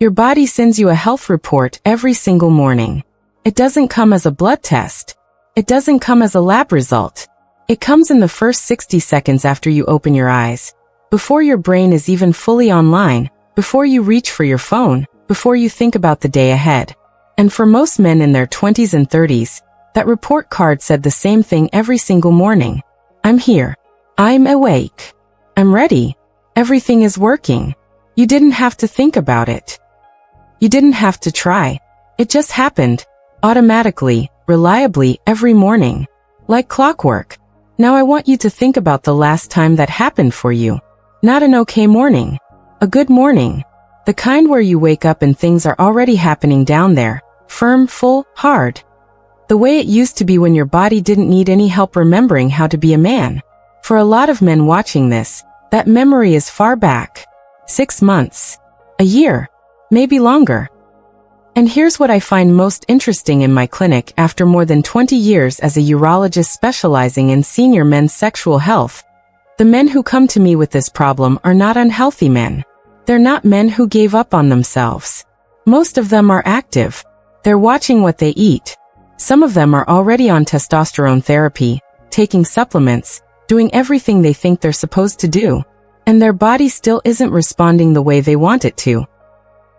Your body sends you a health report every single morning. It doesn't come as a blood test. It doesn't come as a lab result. It comes in the first 60 seconds after you open your eyes, before your brain is even fully online, before you reach for your phone, before you think about the day ahead. And for most men in their 20s and 30s, that report card said the same thing every single morning. I'm here. I'm awake. I'm ready. Everything is working. You didn't have to think about it. You didn't have to try. It just happened, automatically, reliably, every morning. Like clockwork. Now I want you to think about the last time that happened for you. Not an okay morning. A good morning. The kind where you wake up and things are already happening down there. Firm, full, hard. The way it used to be when your body didn't need any help remembering how to be a man. For a lot of men watching this, that memory is far back. 6 months. A year. Maybe longer. And here's what I find most interesting in my clinic after more than 20 years as a urologist specializing in senior men's sexual health. The men who come to me with this problem are not unhealthy men. They're not men who gave up on themselves. Most of them are active. They're watching what they eat. Some of them are already on testosterone therapy, taking supplements, doing everything they think they're supposed to do. And their body still isn't responding the way they want it to.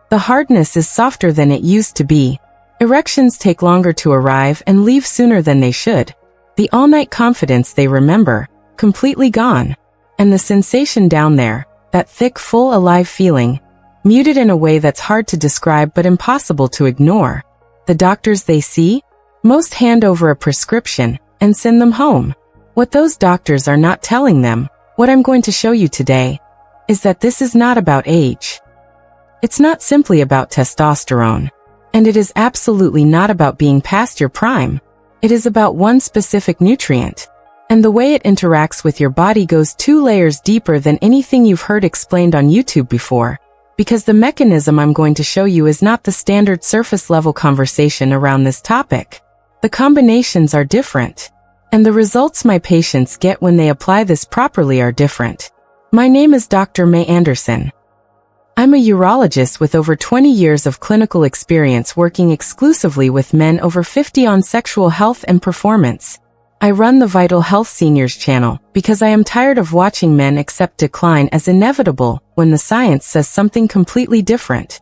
The hardness is softer than it used to be. Erections take longer to arrive and leave sooner than they should. The all-night confidence they remember, completely gone. And the sensation down there, that thick, full, alive feeling, muted in a way that's hard to describe but impossible to ignore. The doctors they see? Most hand over a prescription and send them home. What those doctors are not telling them, what I'm going to show you today, is that this is not about age. It's not simply about testosterone. And it is absolutely not about being past your prime. It is about one specific nutrient. And the way it interacts with your body goes 2 layers deeper than anything you've heard explained on YouTube before. Because the mechanism I'm going to show you is not the standard surface-level conversation around this topic. The combinations are different. And the results my patients get when they apply this properly are different. My name is Dr. Mei Anderson. I'm a urologist with over 20 years of clinical experience working exclusively with men over 50 on sexual health and performance. I run the Vital Health Seniors channel because I am tired of watching men accept decline as inevitable when the science says something completely different.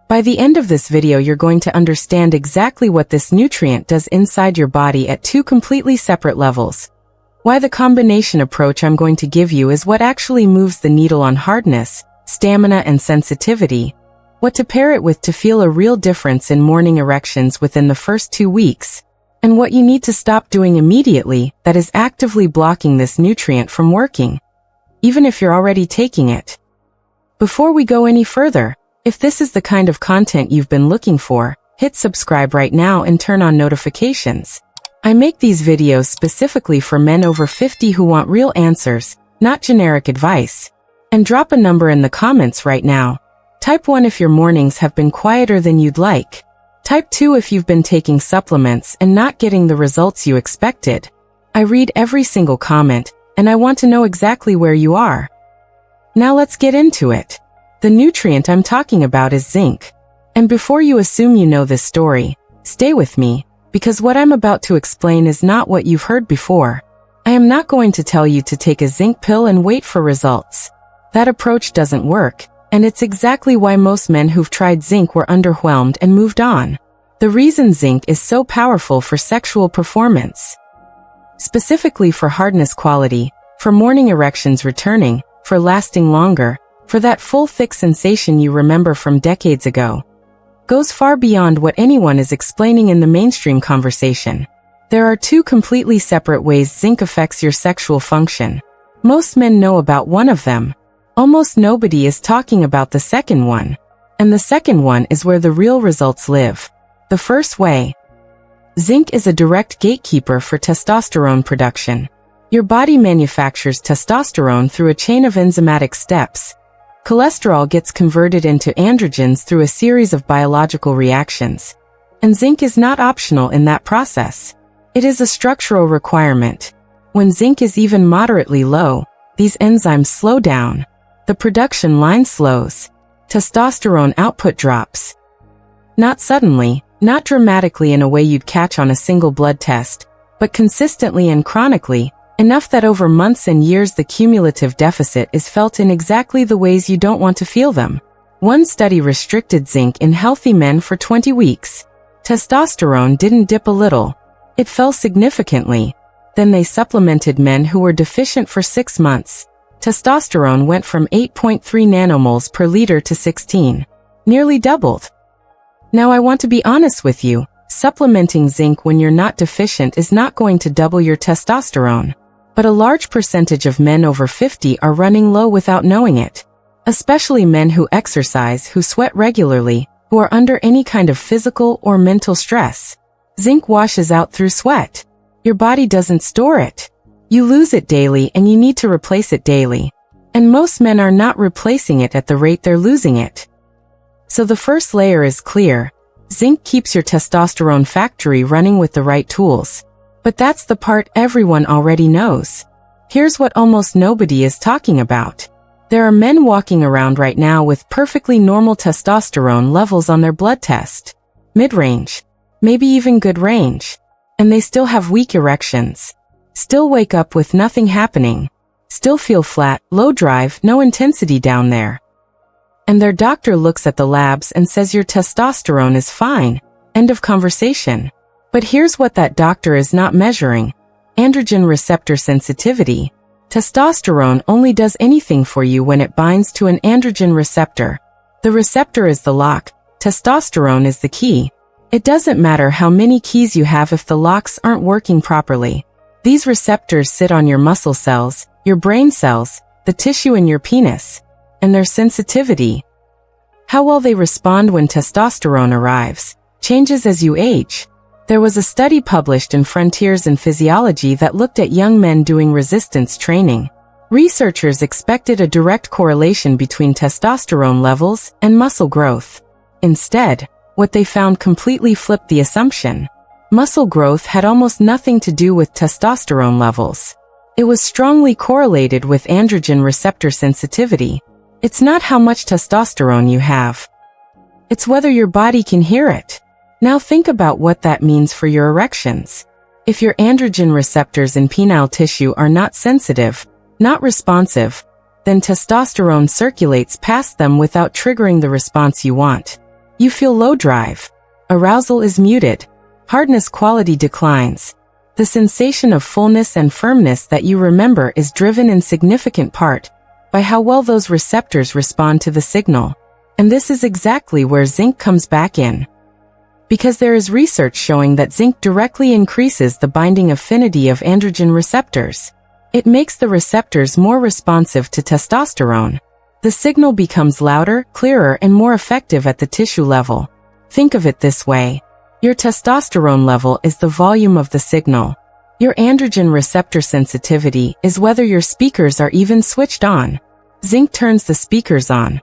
By the end of this video, you're going to understand exactly what this nutrient does inside your body at 2 completely separate levels. Why the combination approach I'm going to give you is what actually moves the needle on hardness, stamina and sensitivity, what to pair it with to feel a real difference in morning erections within the first 2 weeks, and what you need to stop doing immediately that is actively blocking this nutrient from working, even if you're already taking it. Before we go any further, if this is the kind of content you've been looking for, hit subscribe right now and turn on notifications. I make these videos specifically for men over 50 who want real answers, not generic advice. And drop a number in the comments right now. Type 1 if your mornings have been quieter than you'd like. Type 2 if you've been taking supplements and not getting the results you expected. I read every single comment, and I want to know exactly where you are. Now let's get into it. The nutrient I'm talking about is zinc. And before you assume you know this story, stay with me, because what I'm about to explain is not what you've heard before. I am not going to tell you to take a zinc pill and wait for results. That approach doesn't work, and it's exactly why most men who've tried zinc were underwhelmed and moved on. The reason zinc is so powerful for sexual performance, specifically for hardness quality, for morning erections returning, for lasting longer, for that full thick sensation you remember from decades ago, goes far beyond what anyone is explaining in the mainstream conversation. There are 2 completely separate ways zinc affects your sexual function. Most men know about one of them. Almost nobody is talking about the second one. And the second one is where the real results live. The first way. Zinc is a direct gatekeeper for testosterone production. Your body manufactures testosterone through a chain of enzymatic steps. Cholesterol gets converted into androgens through a series of biological reactions. And zinc is not optional in that process. It is a structural requirement. When zinc is even moderately low, these enzymes slow down. The production line slows. Testosterone output drops. Not suddenly, not dramatically in a way you'd catch on a single blood test, but consistently and chronically, enough that over months and years the cumulative deficit is felt in exactly the ways you don't want to feel them. One study restricted zinc in healthy men for 20 weeks. Testosterone didn't dip a little. It fell significantly. Then they supplemented men who were deficient for 6 months. Testosterone went from 8.3 nanomoles per liter to 16. Nearly doubled. Now I want to be honest with you, supplementing zinc when you're not deficient is not going to double your testosterone. But a large percentage of men over 50 are running low without knowing it. Especially men who exercise, who sweat regularly, who are under any kind of physical or mental stress. Zinc washes out through sweat. Your body doesn't store it. You lose it daily and you need to replace it daily. And most men are not replacing it at the rate they're losing it. So the first layer is clear. Zinc keeps your testosterone factory running with the right tools. But that's the part everyone already knows. Here's what almost nobody is talking about. There are men walking around right now with perfectly normal testosterone levels on their blood test. Mid-range. Maybe even good range. And they still have weak erections. Still wake up with nothing happening. Still feel flat, low drive, no intensity down there. And their doctor looks at the labs and says your testosterone is fine. End of conversation. But here's what that doctor is not measuring. Androgen receptor sensitivity. Testosterone only does anything for you when it binds to an androgen receptor. The receptor is the lock. Testosterone is the key. It doesn't matter how many keys you have if the locks aren't working properly. These receptors sit on your muscle cells, your brain cells, the tissue in your penis, and their sensitivity. How well they respond when testosterone arrives changes as you age. There was a study published in Frontiers in Physiology that looked at young men doing resistance training. Researchers expected a direct correlation between testosterone levels and muscle growth. Instead, what they found completely flipped the assumption. Muscle growth had almost nothing to do with testosterone levels. It was strongly correlated with androgen receptor sensitivity. It's not how much testosterone you have. It's whether your body can hear it. Now think about what that means for your erections. If your androgen receptors in penile tissue are not sensitive, not responsive, then testosterone circulates past them without triggering the response you want. You feel low drive. Arousal is muted. Hardness quality declines. The sensation of fullness and firmness that you remember is driven in significant part by how well those receptors respond to the signal. And this is exactly where zinc comes back in. Because there is research showing that zinc directly increases the binding affinity of androgen receptors. It makes the receptors more responsive to testosterone. The signal becomes louder, clearer, and more effective at the tissue level. Think of it this way. Your testosterone level is the volume of the signal. Your androgen receptor sensitivity is whether your speakers are even switched on. Zinc turns the speakers on.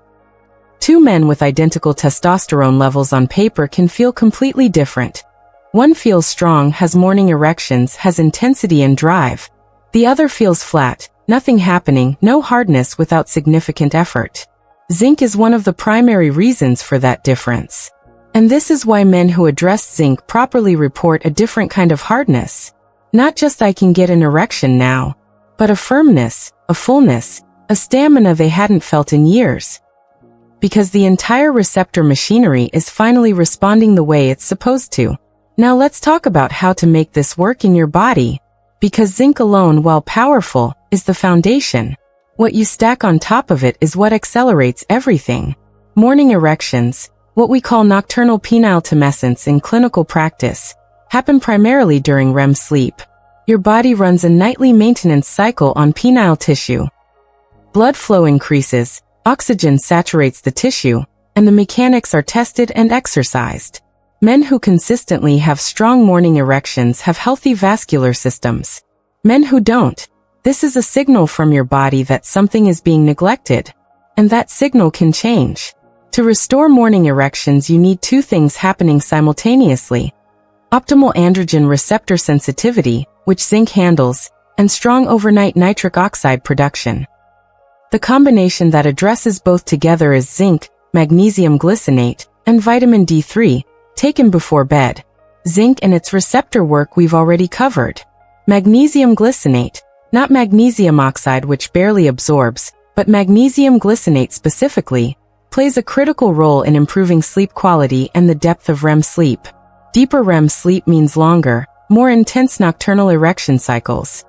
Two men with identical testosterone levels on paper can feel completely different. One feels strong, has morning erections, has intensity and drive. The other feels flat, nothing happening, no hardness without significant effort. Zinc is one of the primary reasons for that difference. And this is why men who address zinc properly report a different kind of hardness. Not just I can get an erection now, but a firmness, a fullness, a stamina they hadn't felt in years. Because the entire receptor machinery is finally responding the way it's supposed to. Now let's talk about how to make this work in your body. Because zinc alone, while powerful, is the foundation. What you stack on top of it is what accelerates everything. Morning erections, what we call nocturnal penile tumescence in clinical practice, happen primarily during REM sleep. Your body runs a nightly maintenance cycle on penile tissue. Blood flow increases, oxygen saturates the tissue, and the mechanics are tested and exercised. Men who consistently have strong morning erections have healthy vascular systems. Men who don't, this is a signal from your body that something is being neglected. And that signal can change. To restore morning erections, you need two things happening simultaneously. Optimal androgen receptor sensitivity, which zinc handles, and strong overnight nitric oxide production. The combination that addresses both together is zinc, magnesium glycinate, and vitamin D3, taken before bed. Zinc and its receptor work we've already covered. Magnesium glycinate, not magnesium oxide which barely absorbs, but magnesium glycinate specifically, plays a critical role in improving sleep quality and the depth of REM sleep. Deeper REM sleep means longer, more intense nocturnal erection cycles.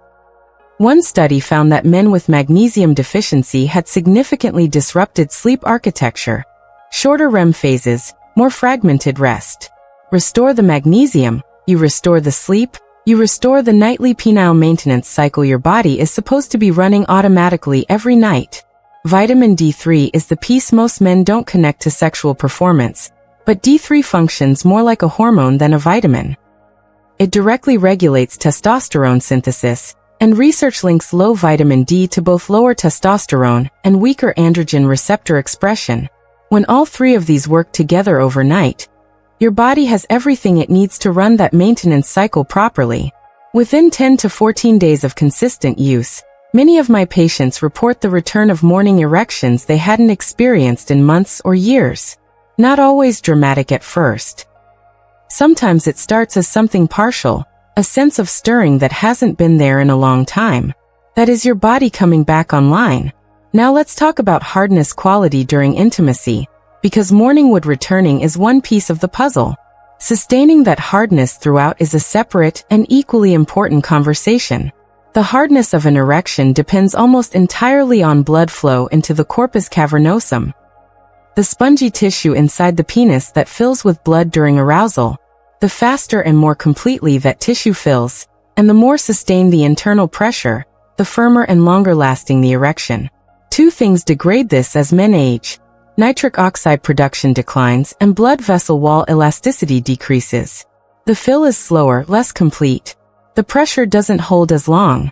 One study found that men with magnesium deficiency had significantly disrupted sleep architecture. Shorter REM phases, more fragmented rest. Restore the magnesium, you restore the sleep, you restore the nightly penile maintenance cycle your body is supposed to be running automatically every night. Vitamin D3 is the piece most men don't connect to sexual performance, but D3 functions more like a hormone than a vitamin. It directly regulates testosterone synthesis, and research links low vitamin D to both lower testosterone and weaker androgen receptor expression. When all three of these work together overnight, your body has everything it needs to run that maintenance cycle properly. Within 10 to 14 days of consistent use, many of my patients report the return of morning erections they hadn't experienced in months or years. Not always dramatic at first. Sometimes it starts as something partial, a sense of stirring that hasn't been there in a long time. That is your body coming back online. Now let's talk about hardness quality during intimacy, because morning wood returning is one piece of the puzzle. Sustaining that hardness throughout is a separate and equally important conversation. The hardness of an erection depends almost entirely on blood flow into the corpus cavernosum, the spongy tissue inside the penis that fills with blood during arousal. The faster and more completely that tissue fills, and the more sustained the internal pressure, the firmer and longer lasting the erection. Two things degrade this as men age. Nitric oxide production declines and blood vessel wall elasticity decreases. The fill is slower, less complete. The pressure doesn't hold as long.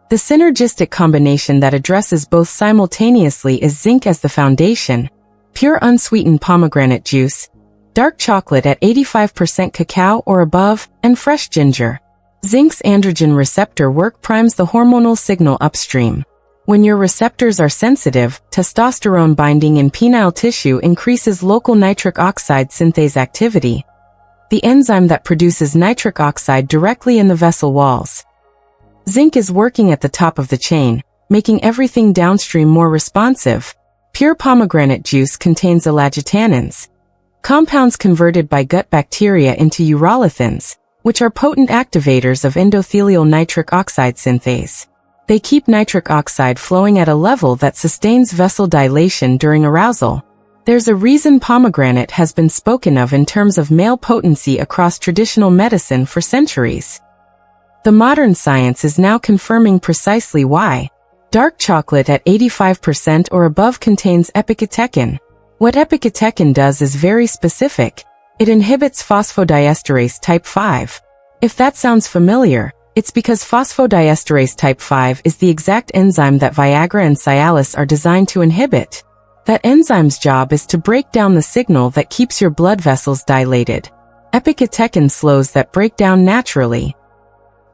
The synergistic combination that addresses both simultaneously is zinc as the foundation, pure unsweetened pomegranate juice, dark chocolate at 85% cacao or above, and fresh ginger. Zinc's androgen receptor work primes the hormonal signal upstream. When your receptors are sensitive, testosterone binding in penile tissue increases local nitric oxide synthase activity, the enzyme that produces nitric oxide directly in the vessel walls. Zinc is working at the top of the chain, making everything downstream more responsive. Pure pomegranate juice contains elagitannins, compounds converted by gut bacteria into urolithins, which are potent activators of endothelial nitric oxide synthase. They keep nitric oxide flowing at a level that sustains vessel dilation during arousal. There's a reason pomegranate has been spoken of in terms of male potency across traditional medicine for centuries. The modern science is now confirming precisely why. Dark chocolate at 85% or above contains epicatechin. What epicatechin does is very specific. It inhibits phosphodiesterase type 5. If that sounds familiar, it's because phosphodiesterase type 5 is the exact enzyme that Viagra and Cialis are designed to inhibit. That enzyme's job is to break down the signal that keeps your blood vessels dilated. Epicatechin slows that breakdown naturally.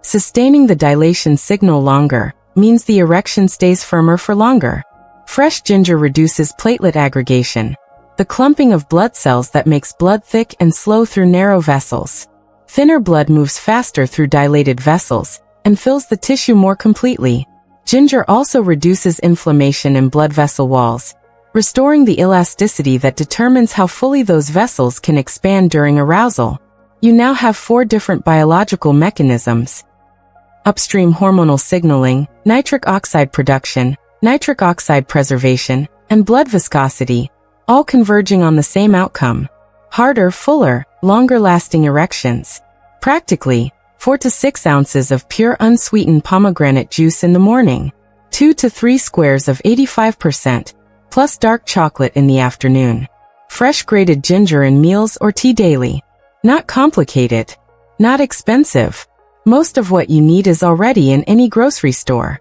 Sustaining the dilation signal longer means the erection stays firmer for longer. Fresh ginger reduces platelet aggregation, the clumping of blood cells that makes blood thick and slow through narrow vessels. Thinner blood moves faster through dilated vessels and fills the tissue more completely. Ginger also reduces inflammation in blood vessel walls, restoring the elasticity that determines how fully those vessels can expand during arousal. You now have 4 different biological mechanisms: upstream hormonal signaling, nitric oxide production, nitric oxide preservation, and blood viscosity, all converging on the same outcome: harder, fuller, longer-lasting erections. Practically, 4 to 6 ounces of pure unsweetened pomegranate juice in the morning, 2 to 3 squares of 85%, plus dark chocolate in the afternoon. Fresh grated ginger in meals or tea daily. Not complicated. Not expensive. Most of what you need is already in any grocery store.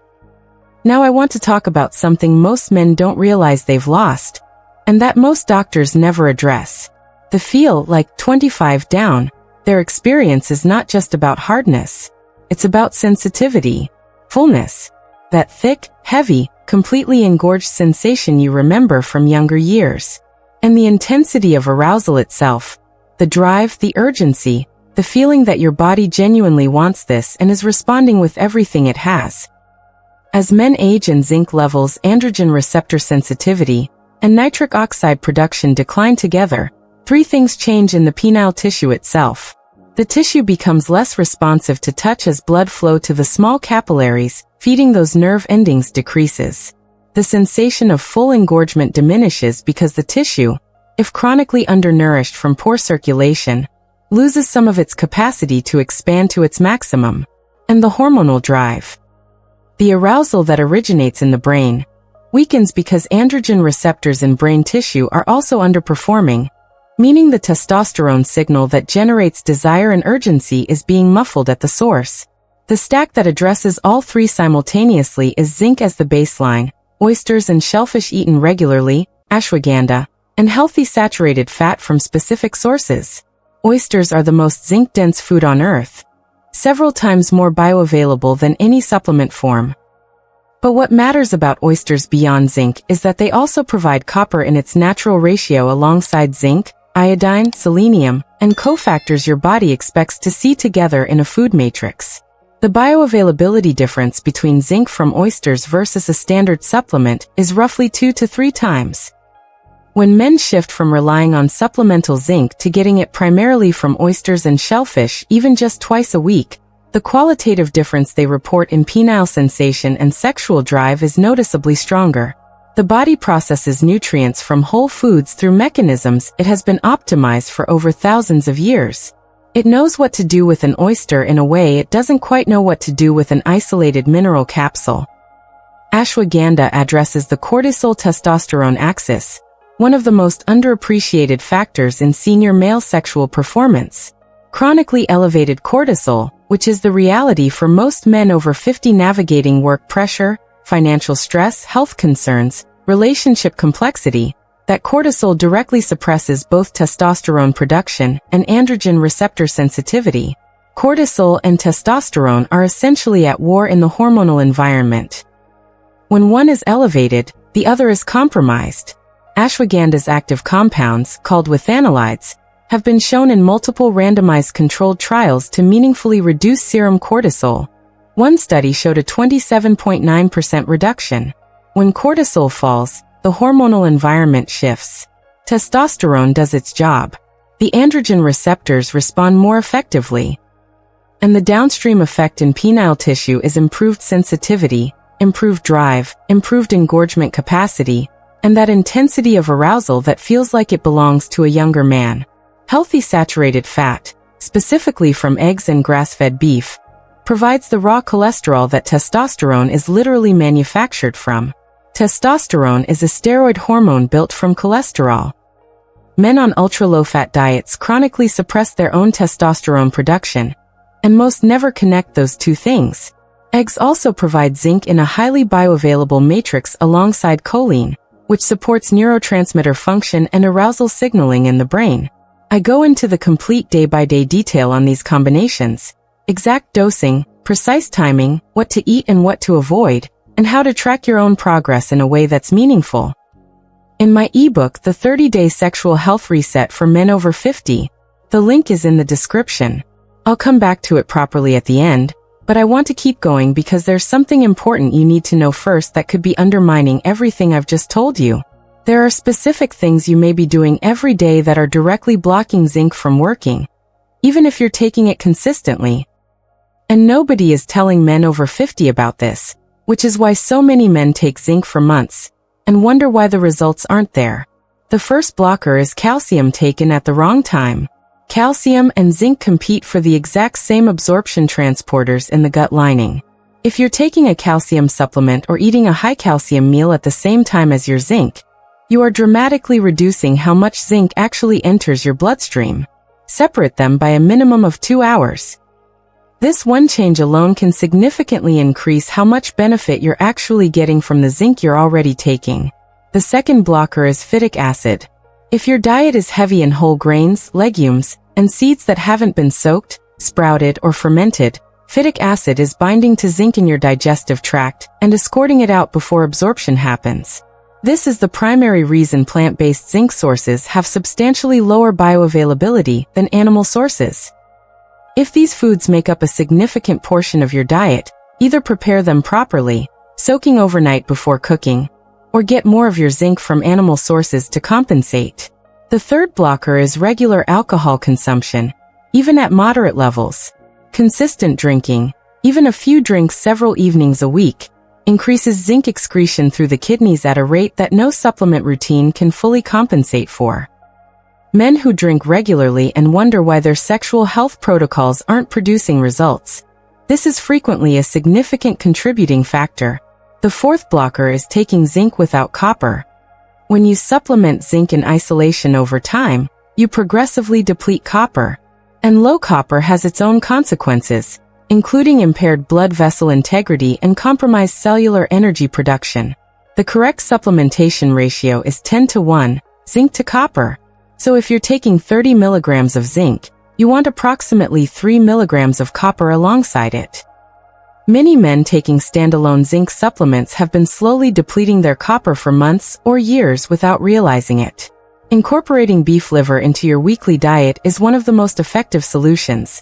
Now I want to talk about something most men don't realize they've lost, and that most doctors never address. The feel like 25 down. Their experience is not just about hardness. It's about sensitivity, fullness, that thick, heavy, completely engorged sensation you remember from younger years. And the intensity of arousal itself, the drive, the urgency, the feeling that your body genuinely wants this and is responding with everything it has. As men age and zinc levels, androgen receptor sensitivity, and nitric oxide production decline together, three things change in the penile tissue itself. The tissue becomes less responsive to touch as blood flow to the small capillaries, feeding those nerve endings, decreases. The sensation of full engorgement diminishes because the tissue, if chronically undernourished from poor circulation, loses some of its capacity to expand to its maximum. And the hormonal drive, the arousal that originates in the brain, weakens because androgen receptors in brain tissue are also underperforming, meaning the testosterone signal that generates desire and urgency is being muffled at the source. The stack that addresses all three simultaneously is zinc as the baseline, oysters and shellfish eaten regularly, ashwagandha, and healthy saturated fat from specific sources. Oysters are the most zinc-dense food on Earth, several times more bioavailable than any supplement form. But what matters about oysters beyond zinc is that they also provide copper in its natural ratio alongside zinc, iodine, selenium, and cofactors your body expects to see together in a food matrix. The bioavailability difference between zinc from oysters versus a standard supplement is roughly 2 to 3 times. When men shift from relying on supplemental zinc to getting it primarily from oysters and shellfish even just twice a week, the qualitative difference they report in penile sensation and sexual drive is noticeably stronger. The body processes nutrients from whole foods through mechanisms it has been optimized for over thousands of years. It knows what to do with an oyster in a way it doesn't quite know what to do with an isolated mineral capsule. Ashwagandha addresses the cortisol-testosterone axis, one of the most underappreciated factors in senior male sexual performance. Chronically elevated cortisol, which is the reality for most men over 50 navigating work pressure, financial stress, health concerns, relationship complexity, that cortisol directly suppresses both testosterone production and androgen receptor sensitivity. Cortisol and testosterone are essentially at war in the hormonal environment. When one is elevated, the other is compromised. Ashwagandha's active compounds, called withanolides, have been shown in multiple randomized controlled trials to meaningfully reduce serum cortisol. One study showed a 27.9% reduction. When cortisol falls, the hormonal environment shifts. Testosterone does its job. The androgen receptors respond more effectively. And the downstream effect in penile tissue is improved sensitivity, improved drive, improved engorgement capacity, and that intensity of arousal that feels like it belongs to a younger man. Healthy saturated fat, specifically from eggs and grass-fed beef, provides the raw cholesterol that testosterone is literally manufactured from. Testosterone is a steroid hormone built from cholesterol. Men on ultra-low-fat diets chronically suppress their own testosterone production, and most never connect those two things. Eggs also provide zinc in a highly bioavailable matrix alongside choline, which supports neurotransmitter function and arousal signaling in the brain. I go into the complete day-by-day detail on these combinations, exact dosing, precise timing, what to eat and what to avoid, and how to track your own progress in a way that's meaningful. In my ebook, The 30-Day Sexual Health Reset for Men Over 50, the link is in the description. I'll come back to it properly at the end, but I want to keep going because there's something important you need to know first that could be undermining everything I've just told you. There are specific things you may be doing every day that are directly blocking zinc from working, even if you're taking it consistently. And nobody is telling men over 50 about this, which is why so many men take zinc for months and wonder why the results aren't there. The first blocker is calcium taken at the wrong time. Calcium and zinc compete for the exact same absorption transporters in the gut lining. If you're taking a calcium supplement or eating a high-calcium meal at the same time as your zinc, you are dramatically reducing how much zinc actually enters your bloodstream. Separate them by a minimum of 2 hours. This one change alone can significantly increase how much benefit you're actually getting from the zinc you're already taking. The second blocker is phytic acid. If your diet is heavy in whole grains, legumes, and seeds that haven't been soaked, sprouted, or fermented, phytic acid is binding to zinc in your digestive tract and escorting it out before absorption happens. This is the primary reason plant-based zinc sources have substantially lower bioavailability than animal sources. If these foods make up a significant portion of your diet, either prepare them properly, soaking overnight before cooking, or get more of your zinc from animal sources to compensate. The third blocker is regular alcohol consumption, even at moderate levels. Consistent drinking, even a few drinks several evenings a week, increases zinc excretion through the kidneys at a rate that no supplement routine can fully compensate for. Men who drink regularly and wonder why their sexual health protocols aren't producing results. This is frequently a significant contributing factor. The fourth blocker is taking zinc without copper. When you supplement zinc in isolation over time, you progressively deplete copper. And low copper has its own consequences, including impaired blood vessel integrity and compromised cellular energy production. The correct supplementation ratio is 10:1, zinc to copper. So if you're taking 30 milligrams of zinc, you want approximately 3 milligrams of copper alongside it. Many men taking standalone zinc supplements have been slowly depleting their copper for months or years without realizing it. Incorporating beef liver into your weekly diet is one of the most effective solutions.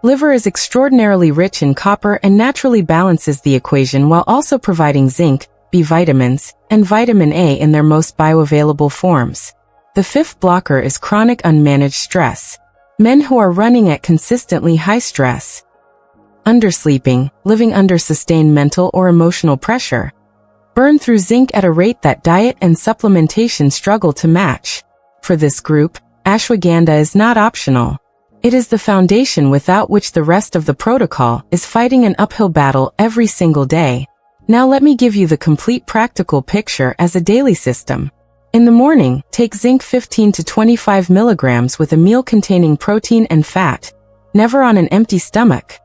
Liver is extraordinarily rich in copper and naturally balances the equation while also providing zinc, B vitamins, and vitamin A in their most bioavailable forms. The fifth blocker is chronic unmanaged stress. Men who are running at consistently high stress, undersleeping, living under sustained mental or emotional pressure, burn through zinc at a rate that diet and supplementation struggle to match. For this group, ashwagandha is not optional. It is the foundation without which the rest of the protocol is fighting an uphill battle every single day. Now let me give you the complete practical picture as a daily system. In the morning, take zinc 15 to 25 milligrams with a meal containing protein and fat, never on an empty stomach.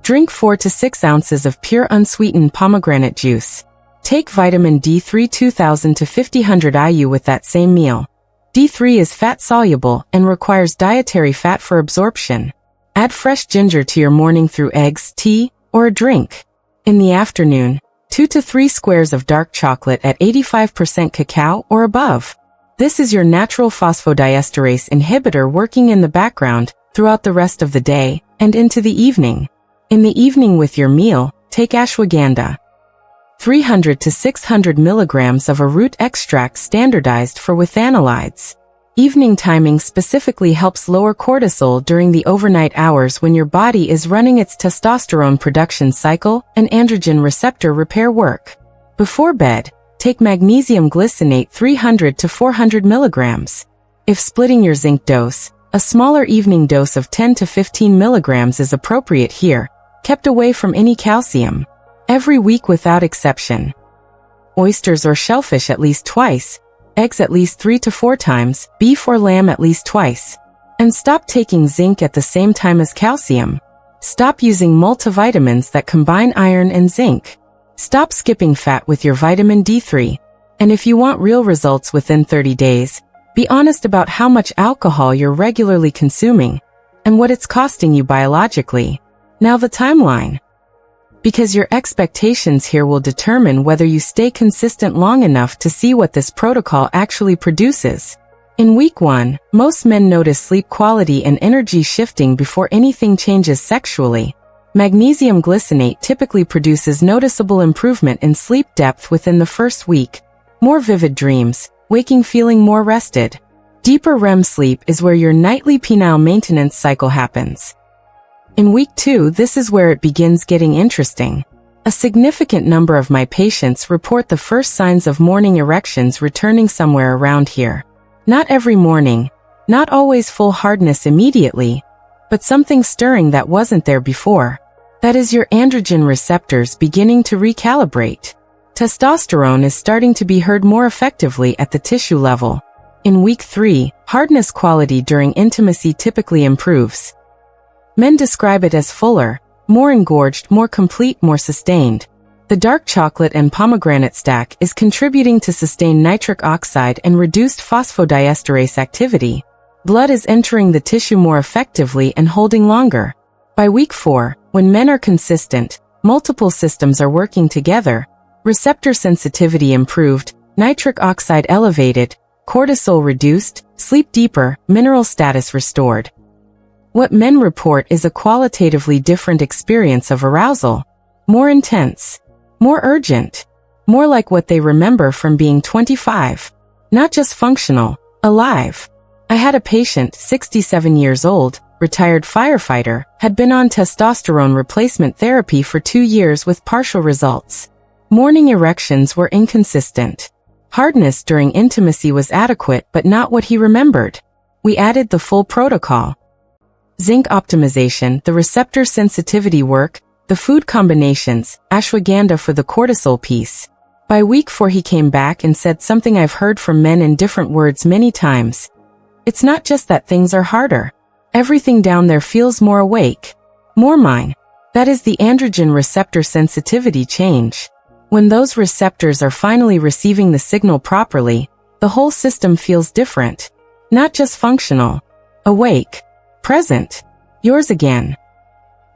Drink 4 to 6 ounces of pure unsweetened pomegranate juice. Take vitamin D3 2000 to 5000 IU with that same meal. D3 is fat-soluble and requires dietary fat for absorption. Add fresh ginger to your morning through eggs, tea, or a drink. In the afternoon, 2 to 3 squares of dark chocolate at 85% cacao or above. This is your natural phosphodiesterase inhibitor working in the background throughout the rest of the day and into the evening. In the evening with your meal, take ashwagandha. 300 to 600 milligrams of a root extract standardized for withanolides. Evening timing specifically helps lower cortisol during the overnight hours when your body is running its testosterone production cycle and androgen receptor repair work. Before bed, take magnesium glycinate 300 to 400 milligrams. If splitting your zinc dose, a smaller evening dose of 10 to 15 milligrams is appropriate here, kept away from any calcium. Every week without exception. Oysters or shellfish at least twice, eggs at least 3 to 4 times, beef or lamb at least twice. And stop taking zinc at the same time as calcium. Stop using multivitamins that combine iron and zinc. Stop skipping fat with your vitamin D3. And if you want real results within 30 days, be honest about how much alcohol you're regularly consuming and what it's costing you biologically. Now the timeline. Because your expectations here will determine whether you stay consistent long enough to see what this protocol actually produces. In week 1, most men notice sleep quality and energy shifting before anything changes sexually. Magnesium glycinate typically produces noticeable improvement in sleep depth within the first week, more vivid dreams, waking feeling more rested. Deeper REM sleep is where your nightly penile maintenance cycle happens. In week 2, this is where it begins getting interesting. A significant number of my patients report the first signs of morning erections returning somewhere around here. Not every morning, not always full hardness immediately, but something stirring that wasn't there before. That is your androgen receptors beginning to recalibrate. Testosterone is starting to be heard more effectively at the tissue level. In week 3, hardness quality during intimacy typically improves. Men describe it as fuller, more engorged, more complete, more sustained. The dark chocolate and pomegranate stack is contributing to sustained nitric oxide and reduced phosphodiesterase activity. Blood is entering the tissue more effectively and holding longer. By week 4, when men are consistent, multiple systems are working together, receptor sensitivity improved, nitric oxide elevated, cortisol reduced, sleep deeper, mineral status restored. What men report is a qualitatively different experience of arousal. More intense, more urgent, more like what they remember from being 25. Not just functional, alive. I had a patient, 67 years old, retired firefighter, had been on testosterone replacement therapy for 2 years with partial results. Morning erections were inconsistent. Hardness during intimacy was adequate but not what he remembered. We added the full protocol. Zinc optimization, the receptor sensitivity work, the food combinations, ashwagandha for the cortisol piece. By week 4 he came back and said something I've heard from men in different words many times. It's not just that things are harder. Everything down there feels more awake. More mine. That is the androgen receptor sensitivity change. When those receptors are finally receiving the signal properly, the whole system feels different. Not just functional. Awake. Present. Yours again.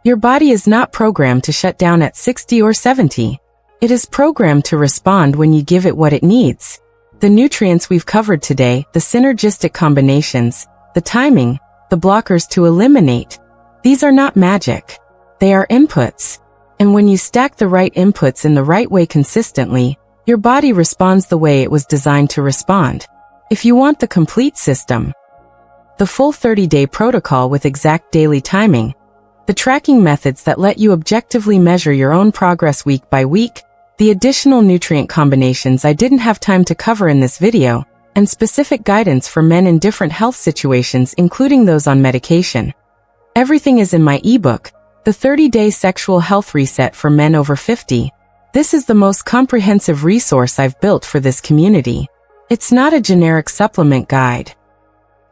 Your body is not programmed to shut down at 60 or 70. It is programmed to respond when you give it what it needs. The nutrients we've covered today, the synergistic combinations, the timing, the blockers to eliminate, these are not magic. They are inputs. And when you stack the right inputs in the right way consistently, your body responds the way it was designed to respond. If you want the complete system, the full 30-day protocol with exact daily timing, the tracking methods that let you objectively measure your own progress week by week, the additional nutrient combinations I didn't have time to cover in this video, and specific guidance for men in different health situations including those on medication. Everything is in my ebook, The 30-Day Sexual Health Reset for Men Over 50. This is the most comprehensive resource I've built for this community. It's not a generic supplement guide.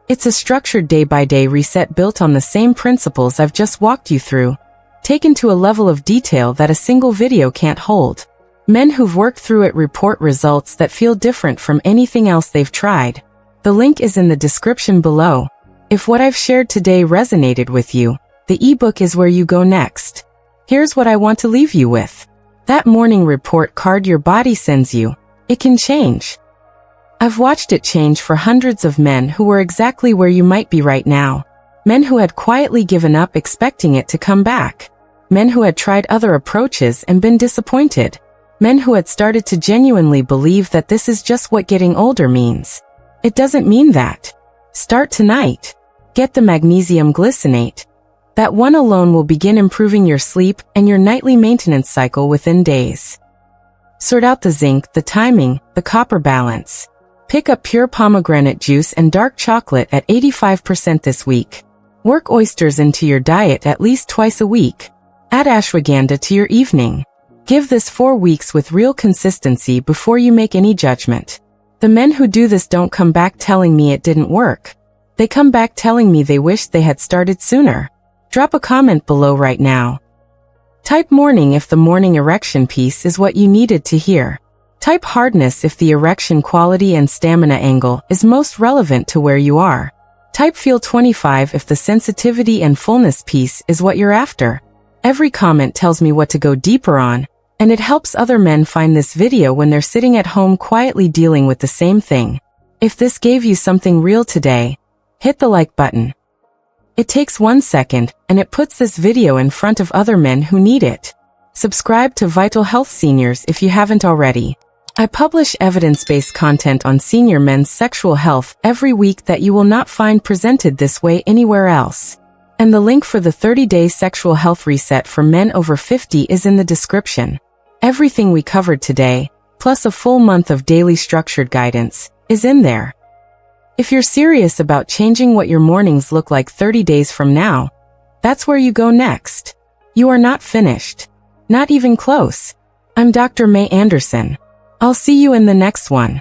It's a structured day-by-day reset built on the same principles I've just walked you through, taken to a level of detail that a single video can't hold. Men who've worked through it report results that feel different from anything else they've tried. The link is in the description below. If what I've shared today resonated with you, the ebook is where you go next. Here's what I want to leave you with. That morning report card your body sends you. It can change. I've watched it change for hundreds of men who were exactly where you might be right now. Men who had quietly given up expecting it to come back. Men who had tried other approaches and been disappointed. Men who had started to genuinely believe that this is just what getting older means. It doesn't mean that. Start tonight. Get the magnesium glycinate. That one alone will begin improving your sleep and your nightly maintenance cycle within days. Sort out the zinc, the timing, the copper balance. Pick up pure pomegranate juice and dark chocolate at 85% this week. Work oysters into your diet at least twice a week. Add ashwagandha to your evening. Give this 4 weeks with real consistency before you make any judgment. The men who do this don't come back telling me it didn't work. They come back telling me they wish they had started sooner. Drop a comment below right now. Type morning if the morning erection piece is what you needed to hear. Type hardness if the erection quality and stamina angle is most relevant to where you are. Type feel 25 if the sensitivity and fullness piece is what you're after. Every comment tells me what to go deeper on, and it helps other men find this video when they're sitting at home quietly dealing with the same thing. If this gave you something real today, hit the like button. It takes 1 second, and it puts this video in front of other men who need it. Subscribe to Vital Health Seniors if you haven't already. I publish evidence-based content on senior men's sexual health every week that you will not find presented this way anywhere else. And the link for the 30-day sexual health reset for men over 50 is in the description. Everything we covered today, plus a full month of daily structured guidance, is in there. If you're serious about changing what your mornings look like 30 days from now, that's where you go next. You are not finished. Not even close. I'm Dr. Mei Anderson. I'll see you in the next one.